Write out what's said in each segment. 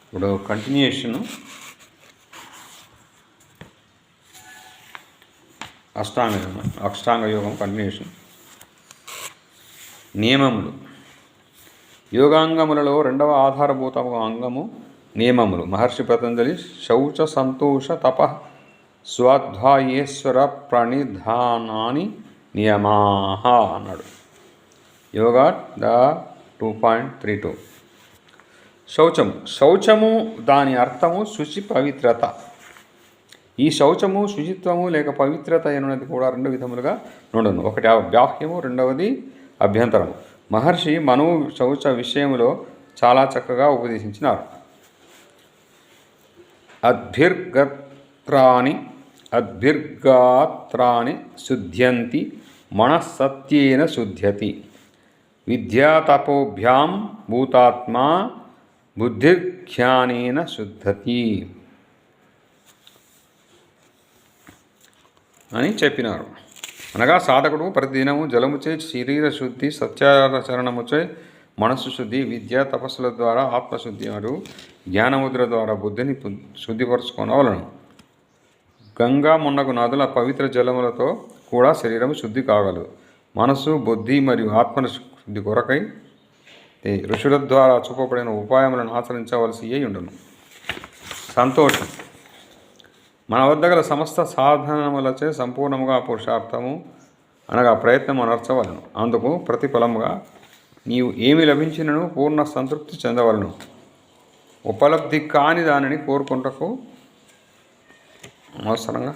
ఇప్పుడు కంటిన్యూషన్ అష్టాంగ యోగం కంటిన్యూషన్. నియమములు. యోగాంగములలో రెండవ ఆధారభూత అంగము నియమములు. మహర్షి పతంజలి శౌచ సంతోష తప స్వాధ్యాయేశ్వర ప్రణిధానాని నియమాః అన్నాడు. యోగా ద 2.32. శౌచము దాని అర్థము శుచి, పవిత్రత. ఈ శౌచము శుచిత్వము లేక పవిత్రత అనేది కూడా రెండు విధములుగా నుండును. ఒకటి బాహ్యము, రెండవది అభ్యంతరము. మహర్షి మనువు శౌచ విషయంలో చాలా చక్కగా ఉపదేశించినారు. అద్భిర్గాత్రాని శుద్ధ్యంతి మనఃసత్యేన శుద్ధ్యతి. విద్యాతపోభ్యాం భూతాత్మా బుద్ధిర్జ్ఞానేన శుద్ధతి అని చెప్పినారు. అనగా సాధకుడు ప్రతిదినము జలముచే శరీర శుద్ధి, సత్యాచరణముచే మనస్సు శుద్ధి, విద్య తపస్సుల ద్వారా ఆత్మశుద్ధి మరియు జ్ఞానముద్ర ద్వారా బుద్ధిని శుద్ధిపరచుకోనవలను. గంగా మున్నగు నదుల పవిత్ర జలములతో కూడా శరీరం శుద్ధి కాగలదు. మనసు, బుద్ధి మరియు ఆత్మ శుద్ధి కొరకై ఋషుల ద్వారా చూపబడిన ఉపాయములను ఆచరించవలసి ఉండును. సంతోషం. మన వద్ద గల సమస్త సాధనములచే సంపూర్ణముగా పురుషార్థము అనగా ప్రయత్నం అనర్చవలను. అందుకు ప్రతిఫలముగా నీవు ఏమి లభించినను పూర్ణ సంతృప్తి చెందవలను. ఉపలబ్ధి కాని దానిని కోరుకుంటకు అవసరంగా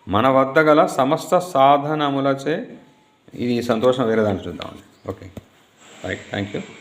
మన వద్ద గల సమస్త సాధనములచే ఇది సంతోషం వేరే దాన్ని చూద్దామండి. Okay, right, thank you.